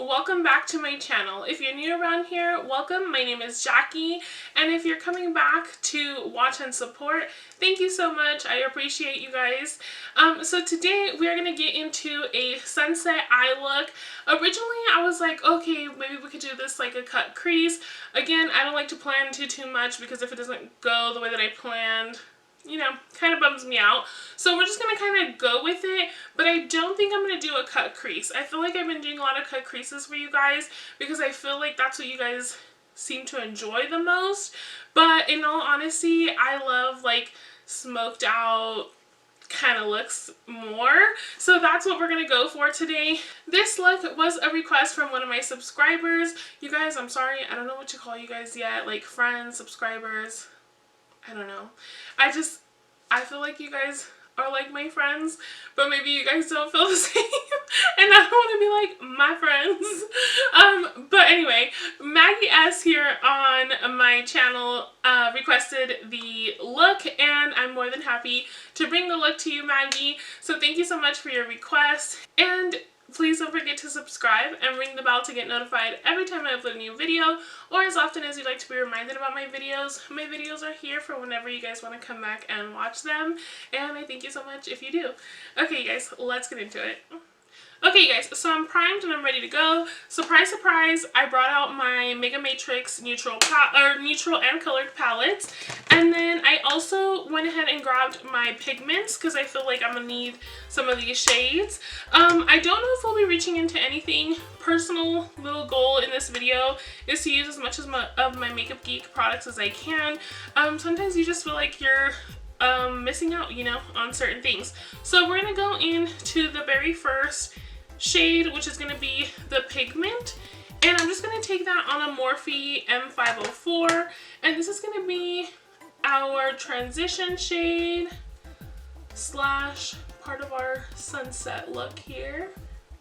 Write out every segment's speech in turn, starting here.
welcome back to my channel. If you're new around here, welcome. My name is Jackie, and if you're coming back to watch and support, thank you so much. I appreciate you guys. So today we are going to get into a sunset eye look. Originally I was like, okay, maybe we could do this like a cut crease. Again, I don't like to plan too much because if it doesn't go the way that I planned, you know, kind of bums me out. So we're just going to kind of go with it, but I don't think I'm going to do a cut crease. I feel like I've been doing a lot of cut creases for you guys because I feel like that's what you guys seem to enjoy the most. But in all honesty, I love like smoked out kind of looks more. So that's what we're going to go for today. This look was a request from one of my subscribers. You guys, I'm sorry, I don't know what to call you guys yet, like friends, subscribers, I don't know. I feel like you guys are like my friends, but maybe you guys don't feel the same. And I don't want to be like my friends. But anyway, Maggie S here on my channel requested the look, and I'm more than happy to bring the look to you, Maggie. So thank you so much for your request. And please don't forget to subscribe and ring the bell to get notified every time I upload a new video, or as often as you'd like to be reminded about my videos. My videos are here for whenever you guys want to come back and watch them, and I thank you so much if you do. Okay, guys, let's get into it. Okay, guys, so I'm primed and I'm ready to go. Surprise, surprise, I brought out my Mega Matrix neutral and colored palettes. And then I also went ahead and grabbed my pigments because I feel like I'm going to need some of these shades. I don't know if we'll be reaching into anything. Personal little goal in this video is to use as much of my Makeup Geek products as I can. Sometimes you just feel like you're missing out, you know, on certain things. So we're going to go into the very first shade, which is going to be the pigment, and I'm just going to take that on a Morphe M504, and this is going to be our transition shade slash part of our sunset look here.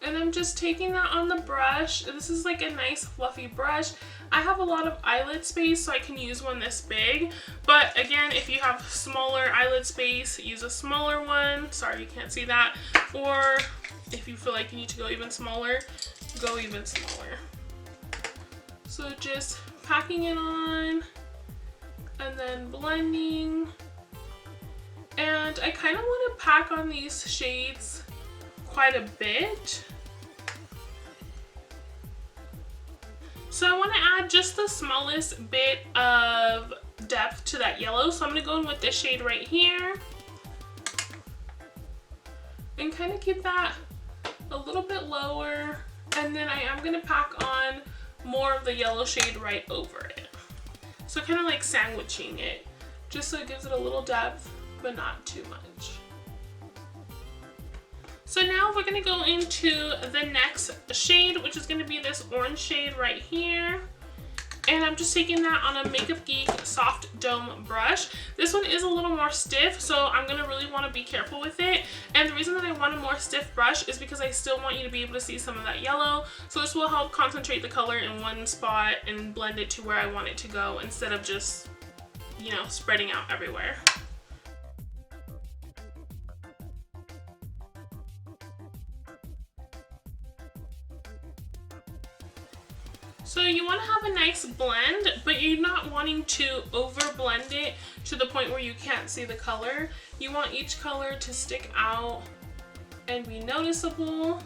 And I'm just taking that on the brush. This is like a nice fluffy brush. I have a lot of eyelid space, so I can use one this big. But again, if you have smaller eyelid space, use a smaller one. Sorry, you can't see that. Or if you feel like you need to go even smaller, go even smaller. So just packing it on and then blending. And I kind of want to pack on these shades quite a bit. So I want to add just the smallest bit of depth to that yellow. So I'm going to go in with this shade right here and kind of keep that a little bit lower. And then I am going to pack on more of the yellow shade right over it. So kind of like sandwiching it, just so it gives it a little depth, but not too much. So now we're going to go into the next shade, which is going to be this orange shade right here. And I'm just taking that on a Makeup Geek soft dome brush. This one is a little more stiff, so I'm going to really want to be careful with it. And the reason that I want a more stiff brush is because I still want you to be able to see some of that yellow. So this will help concentrate the color in one spot and blend it to where I want it to go instead of just, you know, spreading out everywhere. So you want to have a nice blend, but you're not wanting to over blend it to the point where you can't see the color. You want each color to stick out and be noticeable.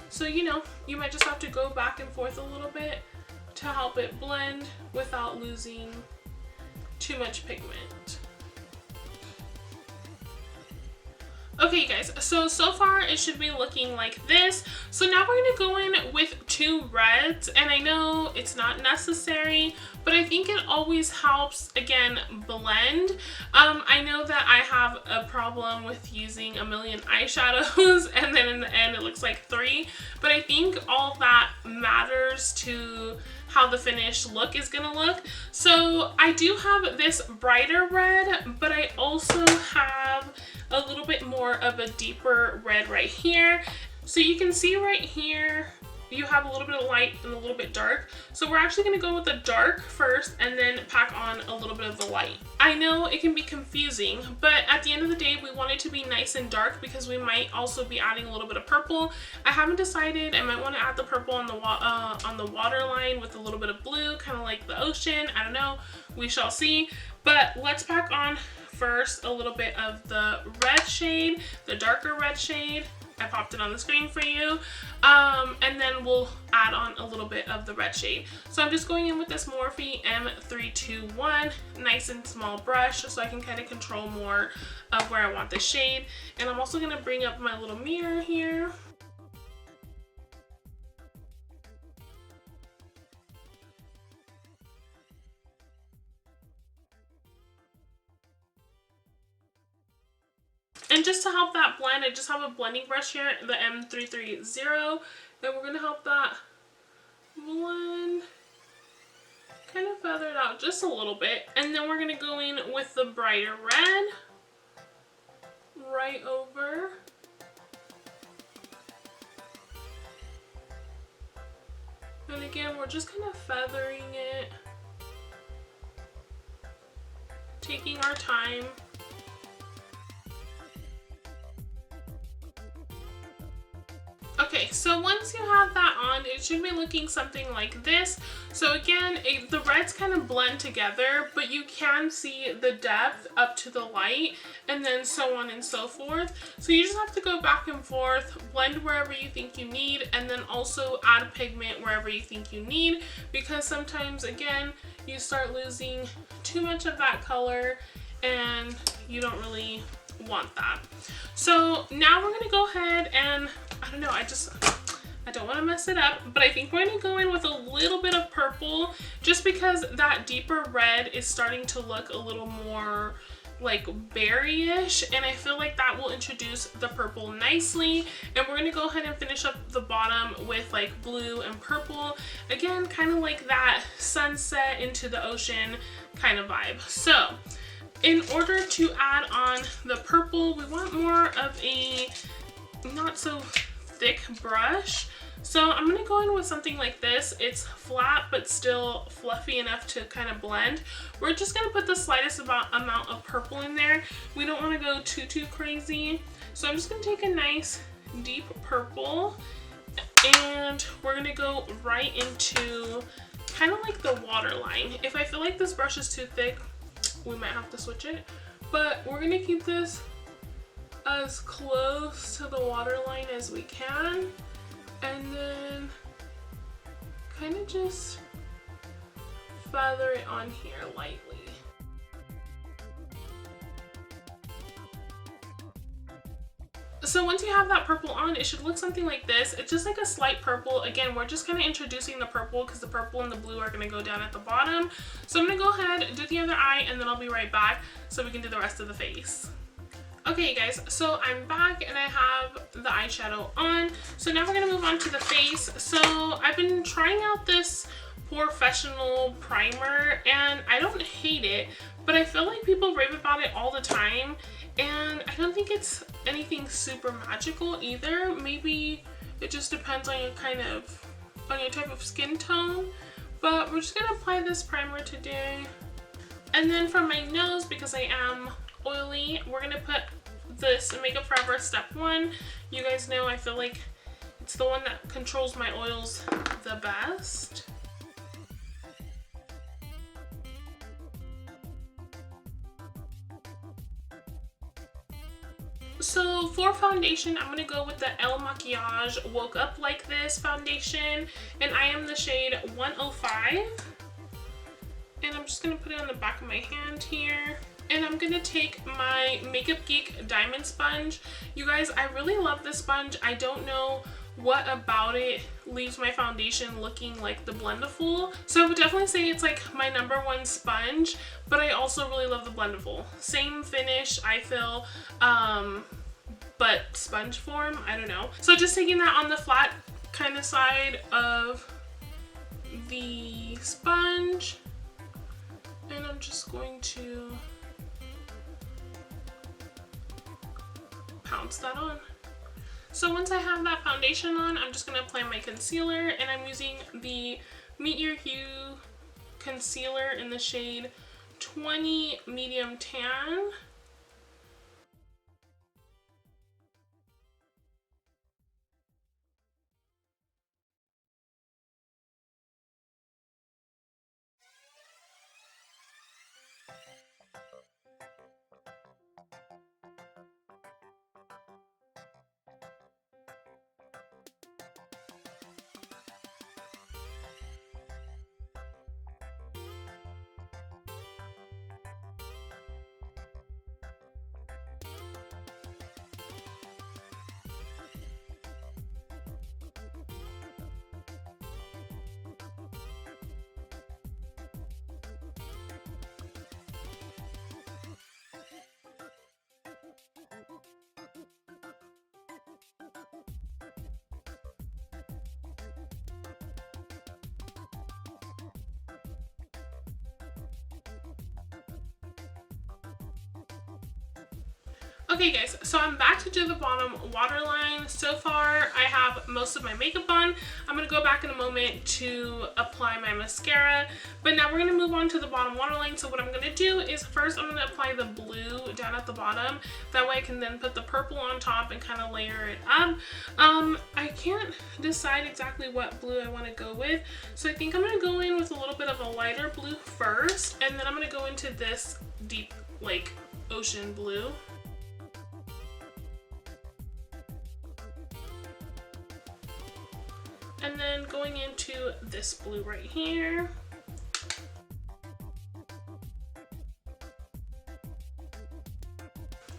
So, you know, you might just have to go back and forth a little bit to help it blend without losing too much pigment. Okay, guys, so far it should be looking like this. So now we're going to go in with two reds, and I know it's not necessary, but I think it always helps, again, blend. I know that I have a problem with using a million eyeshadows, and then in the end it looks like 3, but I think all that matters to how the finished look is gonna look. So I do have this brighter red, but I also have a little bit more of a deeper red right here. So you can see right here you have a little bit of light and a little bit dark. So we're actually going to go with the dark first and then pack on a little bit of the light. I know it can be confusing, but at the end of the day, we want it to be nice and dark because we might also be adding a little bit of purple. I haven't decided. I might want to add the purple on the waterline with a little bit of blue, kind of like the ocean. I don't know. We shall see. But let's pack on first a little bit of the red shade, the darker red shade. I popped it on the screen for you. And then we'll add on a little bit of the red shade. So I'm just going in with this Morphe M321, nice and small brush, so I can kind of control more of where I want the shade. And I'm also going to bring up my little mirror here. And just to help that blend, I just have a blending brush here, the M330, and we're going to help that blend, kind of feather it out just a little bit. And then we're going to go in with the brighter red, right over. And again, we're just kind of feathering it, taking our time. Okay, so once you have that on, it should be looking something like this. So again, the reds kind of blend together, but you can see the depth up to the light, and then so on and so forth. So you just have to go back and forth, blend wherever you think you need, and then also add pigment wherever you think you need, because sometimes, again, you start losing too much of that color, and you don't really want that. So now we're gonna go ahead and, I don't know, I don't want to mess it up, but I think we're going to go in with a little bit of purple, just because that deeper red is starting to look a little more like berry-ish, and I feel like that will introduce the purple nicely. And we're going to go ahead and finish up the bottom with like blue and purple, again, kind of like that sunset into the ocean kind of vibe. So in order to add on the purple, we want more of a not so thick brush. So I'm going to go in with something like this. It's flat but still fluffy enough to kind of blend. We're just going to put the slightest amount of purple in there. We don't want to go too crazy. So I'm just going to take a nice deep purple, and we're going to go right into kind of like the waterline. If I feel like this brush is too thick, we might have to switch it, but we're going to keep this as close to the waterline as we can, and then kind of just feather it on here lightly. So once you have that purple on, it should look something like this. It's just like a slight purple. Again, we're just kind of introducing the purple because the purple and the blue are going to go down at the bottom. So I'm going to go ahead and do the other eye, and then I'll be right back so we can do the rest of the face. Okay guys, so I'm back and I have the eyeshadow on. So now we're going to move on to the face. So I've been trying out this POREfessional primer, and I don't hate it, but I feel like people rave about it all the time, and I don't think it's anything super magical either. Maybe it just depends on your type of skin tone, but we're just going to apply this primer today. And then for my nose, because I am oily, we're going to put this Makeup Forever Step 1. You guys know I feel like it's the one that controls my oils the best. So for foundation, I'm going to go with the Makiage Woke Up Like This foundation, and I am the shade 105. And I'm just going to put it on the back of my hand here. And I'm going to take my Makeup Geek Diamond Sponge. You guys, I really love this sponge. I don't know what about it leaves my foundation looking like the Blendiful. So I would definitely say it's like my #1 sponge, but I also really love the Blendiful. Same finish, I feel, but sponge form, I don't know. So just taking that on the flat kind of side of the sponge, and I'm just going to pounce that on. So once I have that foundation on, I'm just going to apply my concealer, and I'm using the Your Hue Concealer in the shade 20 Medium Tan. Okay guys, so I'm back to do the bottom waterline. So far I have most of my makeup on. I'm going to go back in a moment to apply my mascara, but now we're going to move on to the bottom waterline. So what I'm going to do is first I'm going to apply the blue down at the bottom. That way I can then put the purple on top and kind of layer it up. I can't decide exactly what blue I want to go with, so I think I'm going to go in with a little bit of a lighter blue first, and then I'm going to go into this deep like ocean blue. And then going into this blue right here.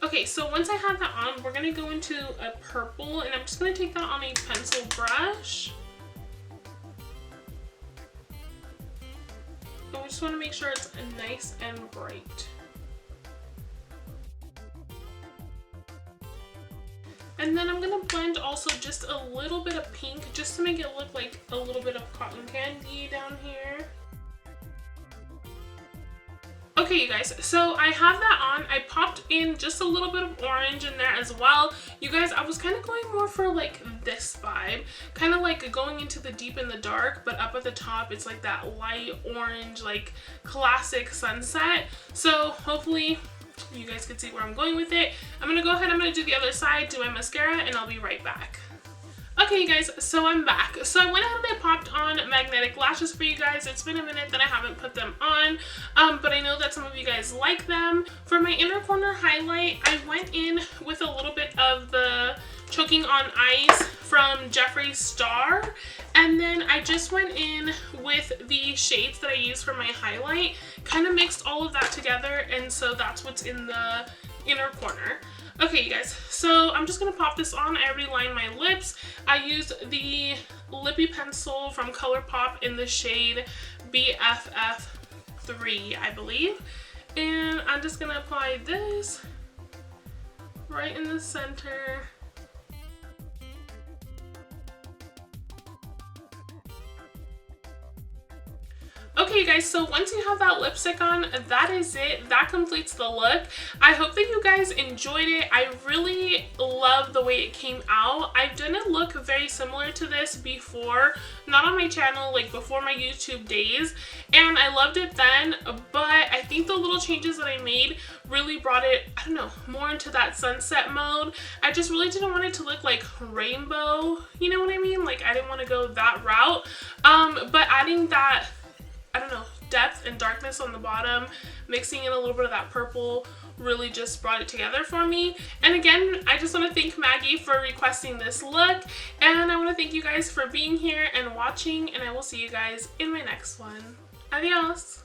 Okay, so once I have that on, we're gonna go into a purple, and I'm just gonna take that on a pencil brush. And we just wanna make sure it's nice and bright. And then I'm gonna blend also just a little bit of pink just to make it look like a little bit of cotton candy down here. Okay you guys, so I have that on. I popped in just a little bit of orange in there as well. You guys, I was kind of going more for like this vibe, kind of like going into the deep in the dark, but up at the top it's like that light orange, like classic sunset. So hopefully you guys can see where I'm going with it. I'm gonna go ahead, I'm gonna do the other side, do my mascara, and I'll be right back. Okay you guys, so I'm back. So I went ahead and I popped on magnetic lashes for you guys. It's been a minute that I haven't put them on, but I know that some of you guys like them. For my inner corner highlight, I went in with a little bit of the Choking on Ice from Jeffree Star, and then I just went in with the shades that I use for my highlight, kind of mixed all of that together, and so that's what's in the inner corner. Okay you guys, so I'm just gonna pop this on. I already lined my lips. I used the Lippie pencil from Colourpop in the shade BFF3, I believe, and I'm just gonna apply this right in the center. Okay you guys, so once you have that lipstick on, that is it. That completes the look. I hope that you guys enjoyed it. I really love the way it came out. I've done a look very similar to this before, not on my channel, like before my YouTube days, and I loved it then, but I think the little changes that I made really brought it, I don't know, more into that sunset mode. I just really didn't want it to look like rainbow, you know what I mean? Like I didn't want to go that route, but adding that, I don't know, depth and darkness on the bottom, mixing in a little bit of that purple, really just brought it together for me. And again, I just want to thank Maggie for requesting this look, and I want to thank you guys for being here and watching, and I will see you guys in my next one. Adios!